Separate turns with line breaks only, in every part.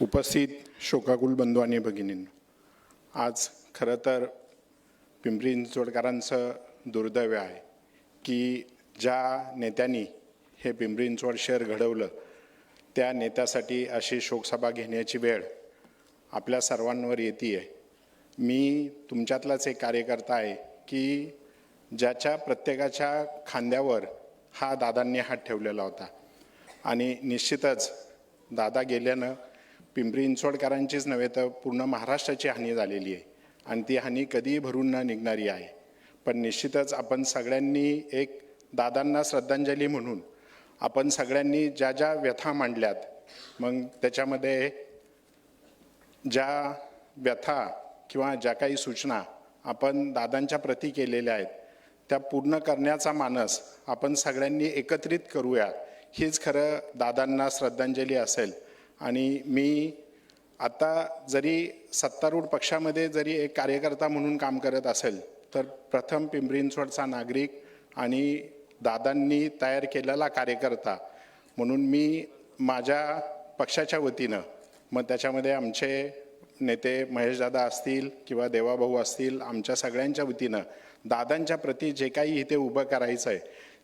उपस्थित शोकाकुल बंधू आणि भगिनींनो, आज खरं तर पिंपरी चिंचवडकरांचं दुर्दैव आहे की ज्या नेत्यांनी हे पिंपरी चिंचवड शहर घडवलं त्या नेत्यासाठी अशी शोकसभा घेण्याची वेळ आपल्या सर्वांवर येते आहे। मी तुमच्यातलाच एक कार्यकर्ता आहे की ज्याच्या प्रत्येकाच्या खांद्यावर हा दादांनी हात ठेवलेला होता आणि निश्चितच दादा गेल्यानं पिंपरी चिंचवडकरांचीच नव्हे तर पूर्ण महाराष्ट्राची हानी झालेली आहे आणि ती हानी कधीही भरून न निघणारी आहे। पण निश्चितच आपण सगळ्यांनी एक दादांना श्रद्धांजली म्हणून आपण सगळ्यांनी ज्या ज्या व्यथा मांडल्यात, मग त्याच्यामध्ये ज्या व्यथा किंवा ज्या काही सूचना आपण दादांच्या प्रती केलेल्या आहेत त्या पूर्ण करण्याचा मानस आपण सगळ्यांनी एकत्रित करूया, हीच खरं दादांना श्रद्धांजली असेल। आणि मी आता जरी सत्तारूढ पक्षामध्ये जरी एक कार्यकर्ता म्हणून काम करत असेल तर प्रथम पिंपरी चिंचवडचा नागरिक आणि दादांनी तयार केलेला कार्यकर्ता म्हणून मी माझ्या पक्षाच्या वतीनं, मग त्याच्यामध्ये आमचे नेते महेशदादा असतील किंवा देवाभाऊ असतील, आमच्या सगळ्यांच्या वतीनं दादांच्या प्रती जे काही इथे उभं करायचं आहे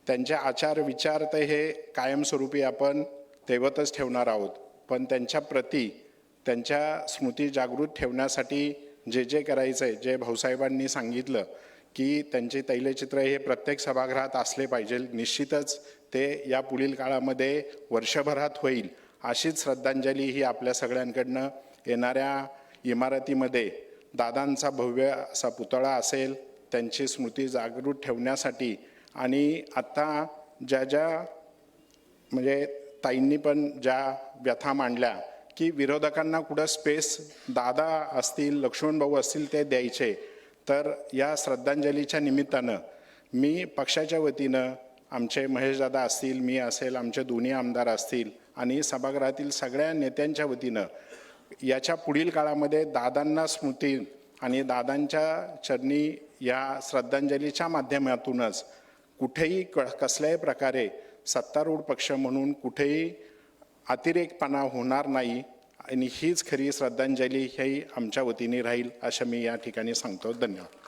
त्यांचे आचार विचार तर हे कायमस्वरूपी आपण तेवतच ठेवणार आहोत, पण त्यांच्या प्रती त्यांच्या स्मृती जागृत ठेवण्यासाठी जे जे करायचं आहे, जे भाऊसाहेबांनी सांगितलं की त्यांचे तैलचित्र हे प्रत्येक सभागृहात असले पाहिजे, निश्चितच ते या पुढील काळामध्ये वर्षभरात होईल। अशीच श्रद्धांजली ही आपल्या सगळ्यांकडनं येणाऱ्या इमारतीमध्ये दादांचा भव्य असा पुतळा असेल, त्यांची स्मृती जागृत ठेवण्यासाठी। आणि आता ज्या ज्या म्हणजे ताईंनी पण ज्या व्यथा मांडल्या की विरोधकांना कुठं स्पेस दादा असतील, लक्ष्मण भाऊ असतील ते द्यायचे, तर या श्रद्धांजलीच्या निमित्तानं मी पक्षाच्या वतीनं आमचे महेशदादा असतील, मी असेल, आमचे दोन्ही आमदार असतील आणि सभागृहातील सगळ्या नेत्यांच्या वतीनं याच्या पुढील काळामध्ये दादांना स्मृती आणि दादांच्या चरणी या श्रद्धांजलीच्या माध्यमातूनच कुठेही कसल्याही प्रकारे सत्तारूढ पक्ष म्हणून कुठेही अतिरेकपणा होणार नाही आणि हीच खरी श्रद्धांजली ही आमच्या वतीने राहील असं मी या ठिकाणी सांगतो। धन्यवाद।